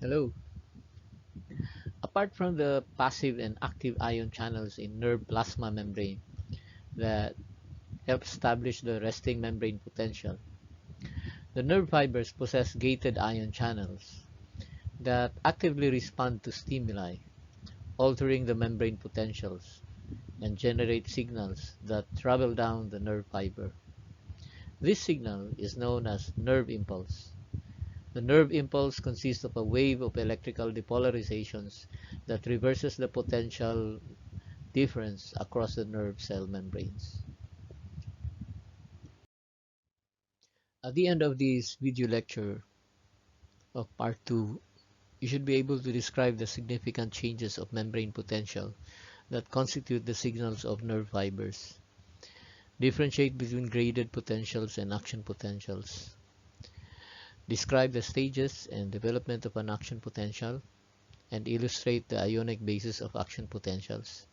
Hello. Apart from the passive and active ion channels in nerve plasma membrane that help establish the resting membrane potential, the nerve fibers possess gated ion channels that actively respond to stimuli, altering the membrane potentials and generate signals that travel down the nerve fiber. This signal is known as nerve impulse. The nerve impulse consists of a wave of electrical depolarizations that reverses the potential difference across the nerve cell membranes. At the end of this video lecture of part 2, you should be able to describe the significant changes of membrane potential that constitute the signals of nerve fibers, differentiate between graded potentials and action potentials, describe the stages and development of an action potential, and illustrate the ionic basis of action potentials,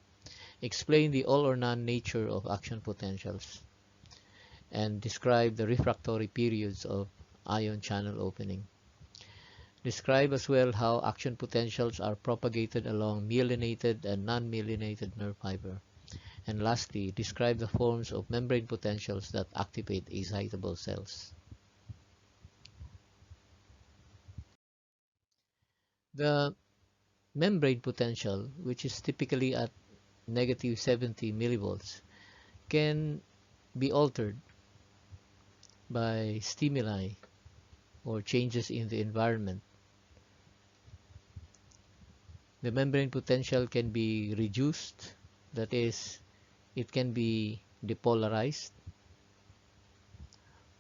explain the all or none nature of action potentials, and describe the refractory periods of ion channel opening. Describe as well how action potentials are propagated along myelinated and non-myelinated nerve fiber. And lastly, describe the forms of membrane potentials that activate excitable cells. The membrane potential, which is typically at negative 70 millivolts, can be altered by stimuli or changes in the environment. The membrane potential can be reduced, that is, it can be depolarized,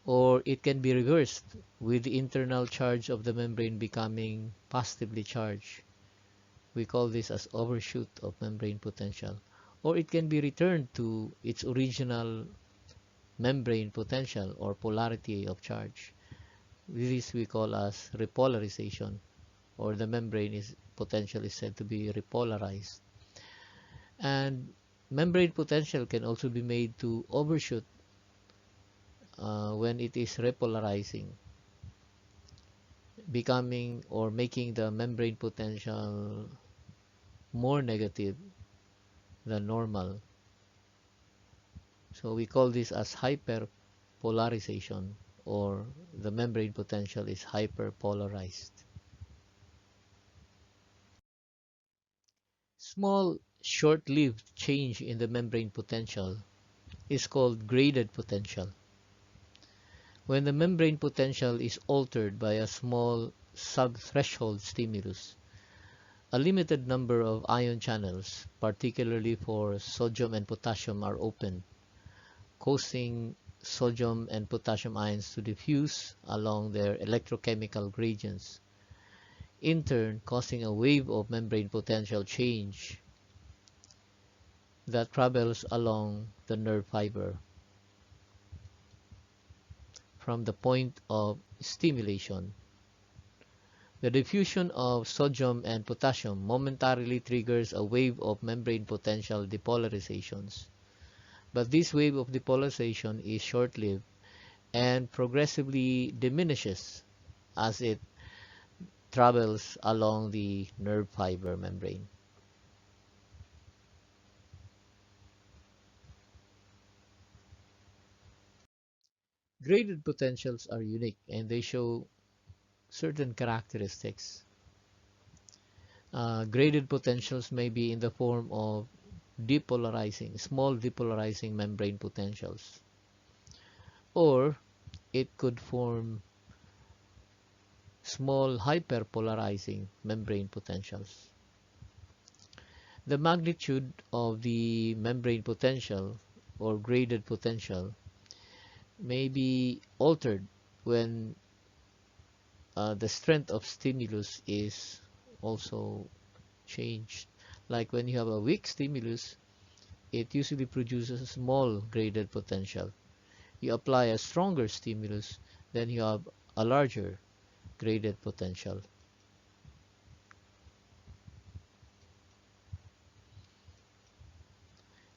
or it can be reversed with the internal charge of the membrane becoming positively charged. We call this as overshoot of membrane potential. Or it can be returned to its original membrane potential or polarity of charge. This we call as repolarization, or the membrane is potential is said to be repolarized. And membrane potential can also be made to overshoot when it is repolarizing, becoming or making the membrane potential more negative than normal. So we call this as hyperpolarization, or the membrane potential is hyperpolarized. Small short-lived change in the membrane potential is called graded potential. When the membrane potential is altered by a small subthreshold stimulus, a limited number of ion channels, particularly for sodium and potassium, are opened, causing sodium and potassium ions to diffuse along their electrochemical gradients, in turn causing a wave of membrane potential change that travels along the nerve fiber from the point of stimulation. The diffusion of sodium and potassium momentarily triggers a wave of membrane potential depolarizations, but this wave of depolarization is short-lived and progressively diminishes as it travels along the nerve fiber membrane. Graded potentials are unique and they show certain characteristics. Graded potentials may be in the form of small depolarizing membrane potentials, or it could form small hyperpolarizing membrane potentials. The magnitude of the membrane potential or graded potential may be altered when the strength of stimulus is also changed. Like when you have a weak stimulus, it usually produces a small graded potential. You apply a stronger stimulus, then you have a larger graded potential.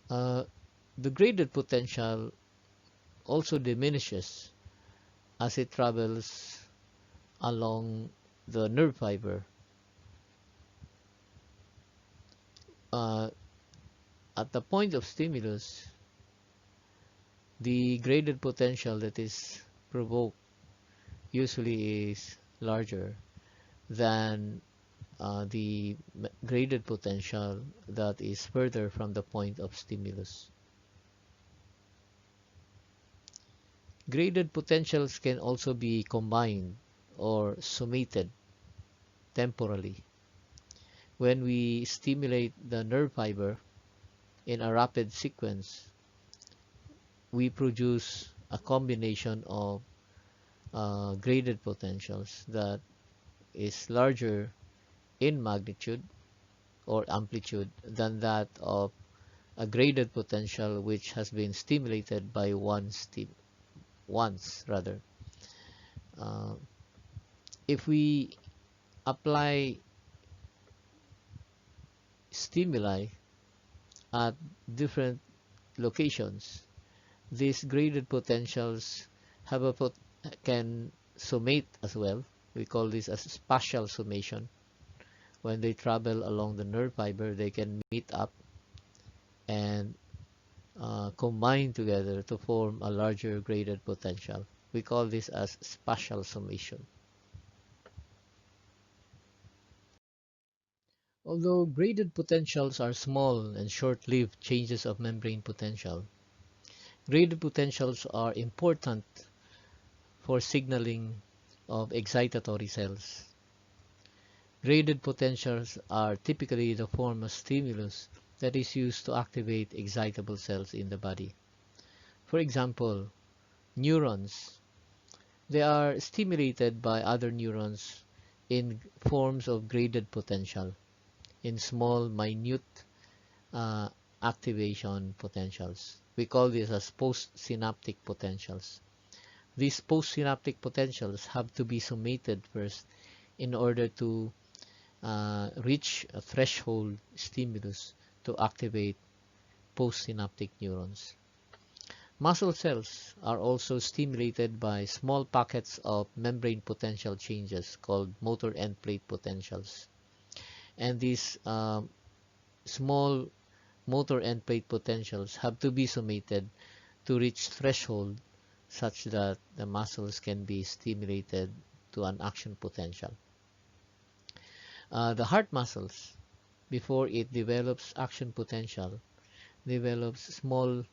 Uh, the graded potential also diminishes as it travels along the nerve fiber. uh, at the point of stimulus, the graded potential that is provoked usually is larger than the graded potential that is further from the point of stimulus. Graded potentials can also be combined or summated temporally. When we stimulate the nerve fiber in a rapid sequence, we produce a combination of graded potentials that is larger in magnitude or amplitude than that of a graded potential which has been stimulated by once rather. Uh, if we apply stimuli at different locations, these graded potentials have can summate as well. We call this as spatial summation. When they travel along the nerve fiber, they can meet up and combine together to form a larger graded potential. We call this as spatial summation. Although graded potentials are small and short-lived changes of membrane potential, graded potentials are important for signaling of excitatory cells. Graded potentials are typically the form of stimulus that is used to activate excitable cells in the body. For example, neurons. They are stimulated by other neurons in forms of graded potential, in small, minute uh, activation potentials. We call this as postsynaptic potentials. These postsynaptic potentials have to be summated first in order to reach a threshold stimulus to activate postsynaptic neurons. Muscle cells are also stimulated by small packets of membrane potential changes called motor end plate potentials. And these small motor end plate potentials have to be summated to reach threshold such that the muscles can be stimulated to an action potential. The heart muscles, before it develops action potential, develops small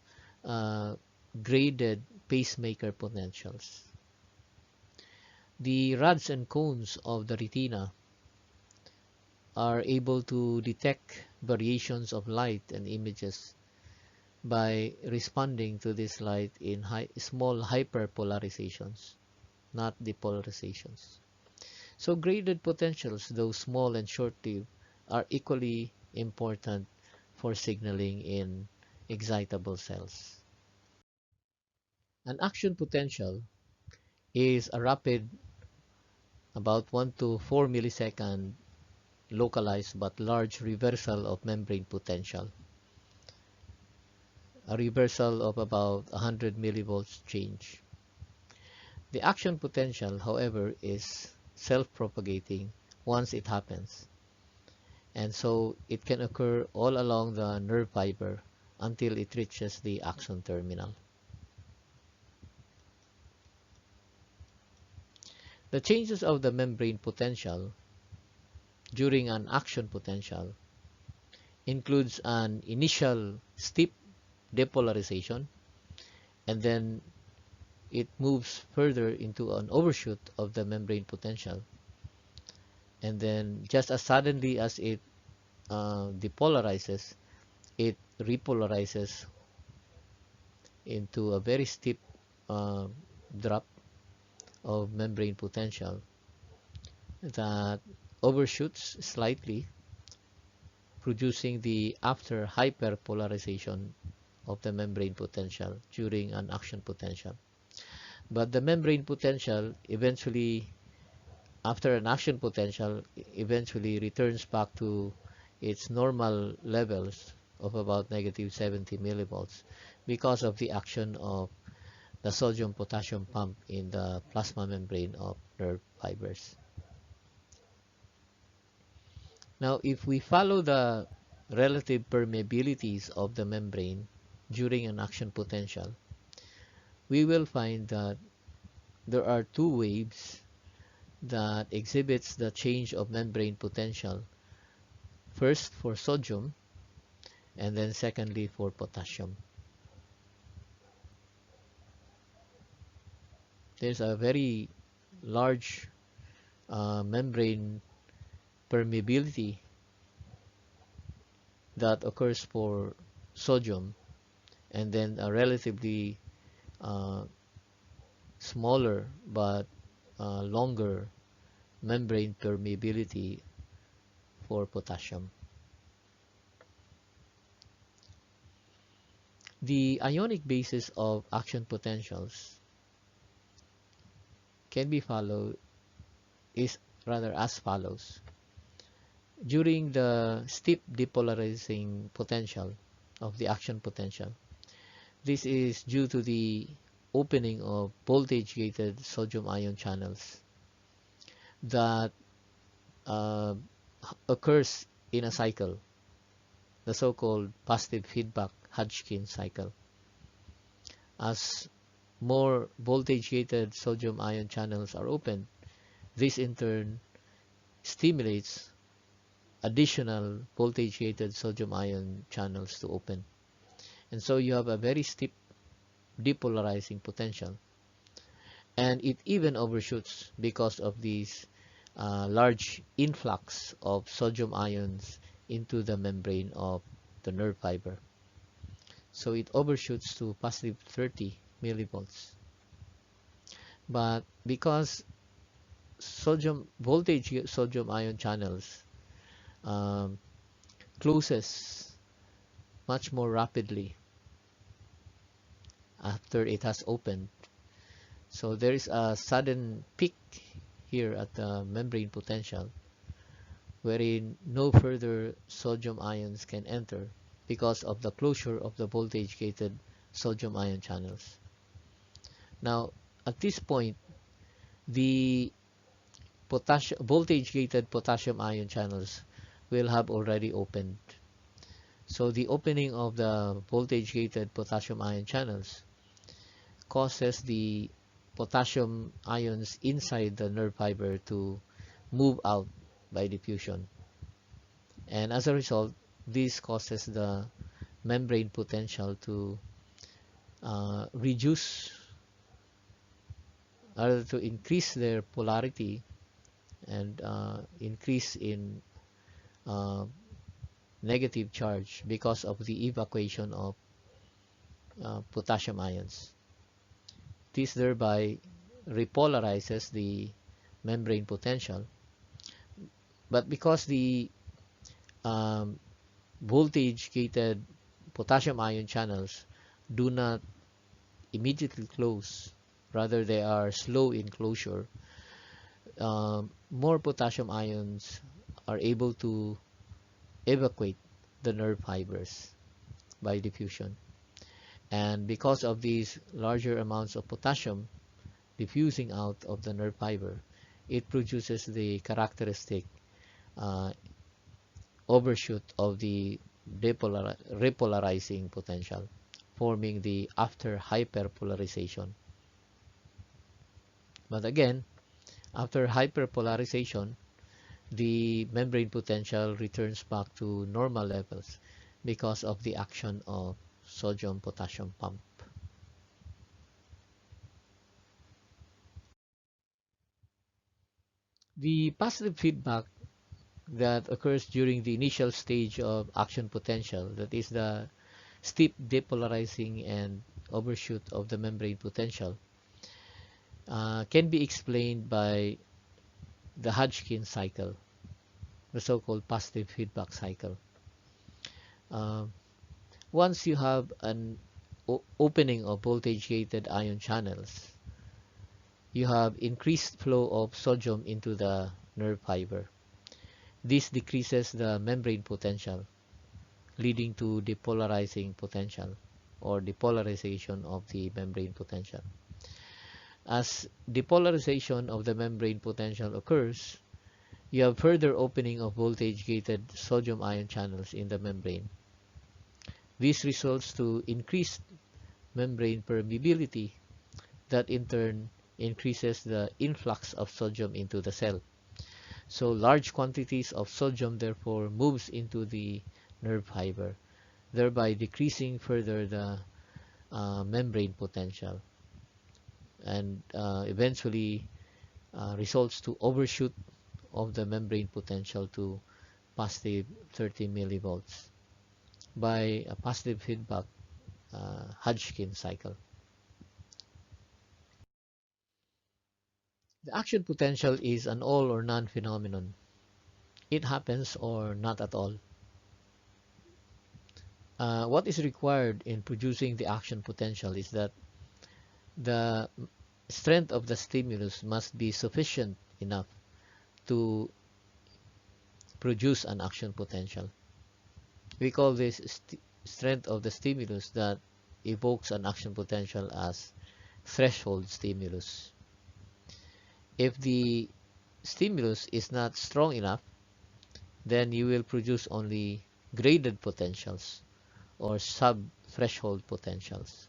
uh, graded pacemaker potentials. The rods and cones of the retina are able to detect variations of light and images by responding to this light in small hyperpolarizations, not depolarizations. So graded potentials, though small and short-lived, are equally important for signaling in excitable cells. An action potential is a rapid, about 1 to 4 millisecond localized but large reversal of membrane potential. A reversal of about 100 millivolts change. The action potential, however, is self-propagating once it happens, and so it can occur all along the nerve fiber until it reaches the axon terminal. The changes of the membrane potential during an action potential includes an initial steep depolarization, and then it moves further into an overshoot of the membrane potential, and then just as suddenly as it depolarizes, it repolarizes into a very steep uh, drop of membrane potential that overshoots slightly, producing the after hyperpolarization of the membrane potential during an action potential. But the membrane potential eventually, after an action potential, eventually returns back to its normal levels of about negative 70 millivolts because of the action of the sodium-potassium pump in the plasma membrane of nerve fibers. Now, if we follow the relative permeabilities of the membrane during an action potential, we will find that there are two waves that exhibits the change of membrane potential, first for sodium and then secondly for potassium. There's a very large membrane permeability that occurs for sodium, and then a relatively uh, smaller but longer membrane permeability for potassium. The ionic basis of action potentials can be followed is rather as follows. During the steep depolarizing potential of the action potential, this is due to the opening of voltage-gated sodium ion channels that uh, occurs in a cycle, the so-called positive feedback Hodgkin cycle. As more voltage-gated sodium ion channels are opened, this in turn stimulates additional voltage-gated sodium ion channels to open. And so you have a very steep depolarizing potential. And it even overshoots because of these large influx of sodium ions into the membrane of the nerve fiber. So it overshoots to positive 30 millivolts. But because voltage sodium ion channels um, closes much more rapidly after it has opened, so there is a sudden peak here at the membrane potential wherein no further sodium ions can enter because of the closure of the voltage-gated sodium ion channels. Now, at this point, the voltage-gated potassium ion channels will have already opened. So the opening of the voltage-gated potassium ion channels causes the potassium ions inside the nerve fiber to move out by diffusion. And as a result, this causes the membrane potential to reduce, or to increase their polarity and increase in uh, negative charge because of the evacuation of potassium ions. This thereby repolarizes the membrane potential. But because the um, voltage-gated potassium ion channels do not immediately close, rather they are slow in closure, more potassium ions are able to evacuate the nerve fibers by diffusion. And because of these larger amounts of potassium diffusing out of the nerve fiber, it produces the characteristic uh, overshoot of the repolarizing potential, forming the after hyperpolarization. But again, after hyperpolarization, the membrane potential returns back to normal levels because of the action of sodium-potassium pump. The positive feedback that occurs during the initial stage of action potential, that is the steep depolarizing and overshoot of the membrane potential, can be explained by the Hodgkin cycle, the so-called positive feedback cycle. Uh, Once you have an opening of voltage-gated ion channels, you have increased flow of sodium into the nerve fiber. This decreases the membrane potential, leading to depolarizing potential or depolarization of the membrane potential. As depolarization of the membrane potential occurs, You have further opening of voltage-gated sodium ion channels in the membrane. This results to increased membrane permeability that in turn increases the influx of sodium into the cell. So large quantities of sodium therefore moves into the nerve fiber, thereby decreasing further the membrane potential, and eventually results to overshoot of the membrane potential to positive 30 millivolts by a positive feedback Hodgkin cycle. The action potential is an all or none phenomenon. It happens or not at all. What is required in producing the action potential is that the strength of the stimulus must be sufficient enough to produce an action potential. We call this strength of the stimulus that evokes an action potential as threshold stimulus. If the stimulus is not strong enough, then you will produce only graded potentials or sub-threshold potentials.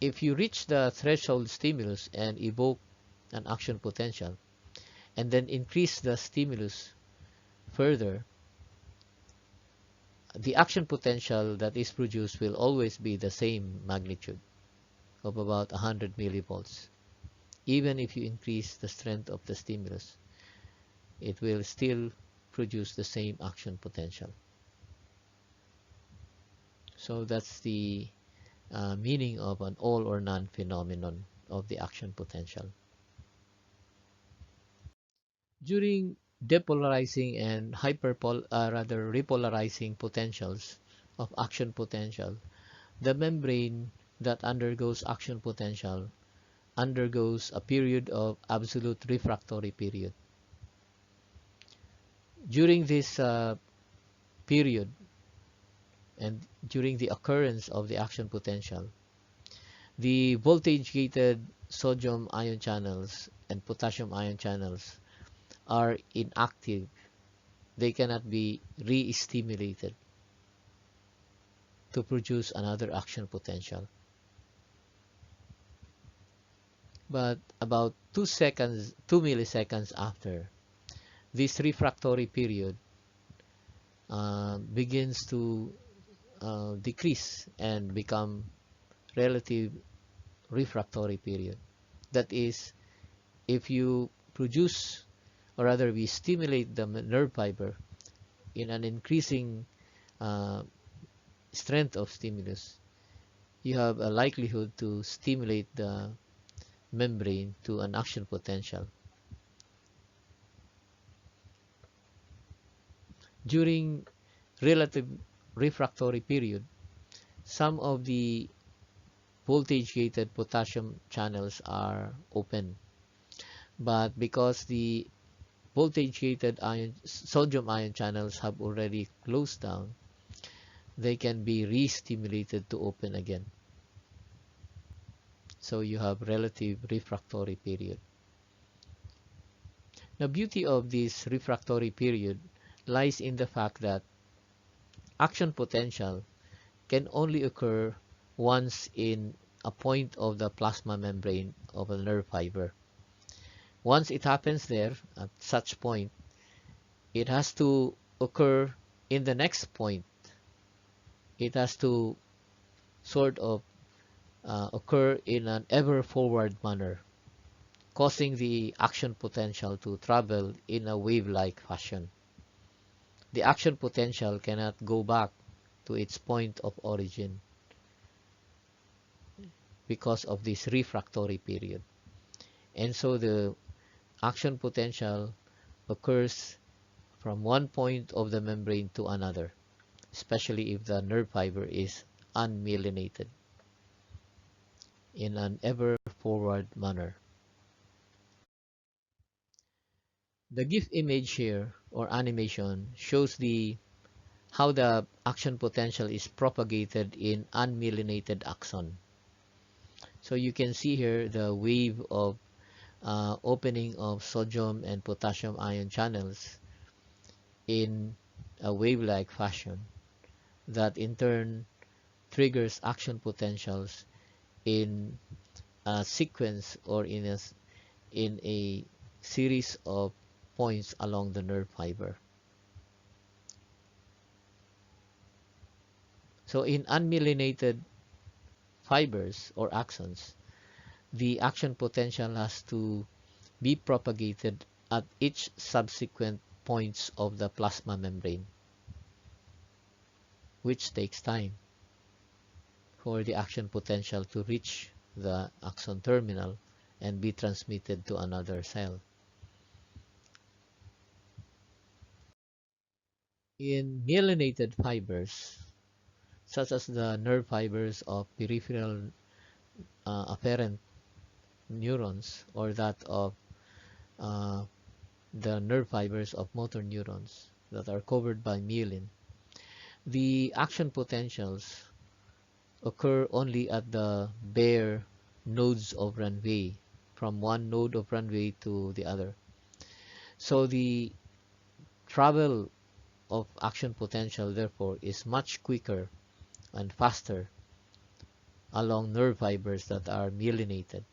If you reach the threshold stimulus and evoke an action potential, and then increase the stimulus further, the action potential that is produced will always be the same magnitude of about 100 millivolts. Even if you increase the strength of the stimulus, it will still produce the same action potential. So that's the meaning of an all or none phenomenon of the action potential. During depolarizing and repolarizing potentials of action potential, the membrane that undergoes action potential undergoes a period of absolute refractory period. During this period, and during the occurrence of the action potential, the voltage-gated sodium ion channels and potassium ion channels are inactive. They cannot be re-stimulated to produce another action potential. But about 2 milliseconds after, this refractory period begins to decrease and become relative refractory period. That is, if you produce, or rather we stimulate the nerve fiber in an increasing strength of stimulus, you have a likelihood to stimulate the membrane to an action potential. During relative refractory period, some of the voltage-gated potassium channels are open, but because the voltage-gated sodium ion channels have already closed down, they can be re-stimulated to open again. So you have relative refractory period. The beauty of this refractory period lies in the fact that action potential can only occur once in a point of the plasma membrane of a nerve fiber. Once it happens there, at such point, it has to occur in the next point. It has to sort of occur in an ever forward manner, causing the action potential to travel in a wave-like fashion. The action potential cannot go back to its point of origin because of this refractory period. And so the action potential occurs from one point of the membrane to another, especially if the nerve fiber is unmyelinated, in an ever forward manner. The GIF image here, or animation, shows how the action potential is propagated in unmyelinated axon. So you can see here the wave of opening of sodium and potassium ion channels in a wave-like fashion that in turn triggers action potentials in a sequence or in a series of points along the nerve fiber. So in unmyelinated fibers or axons, the action potential has to be propagated at each subsequent points of the plasma membrane, which takes time for the action potential to reach the axon terminal and be transmitted to another cell. In myelinated fibers, such as the nerve fibers of peripheral afferent neurons or that of uh, the nerve fibers of motor neurons that are covered by myelin, the action potentials occur only at the bare nodes of runway, from one node of runway to the other. So the travel of action potential therefore is much quicker and faster along nerve fibers that are myelinated.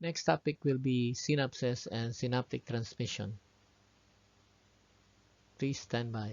Next topic will be synapses and synaptic transmission. Please stand by.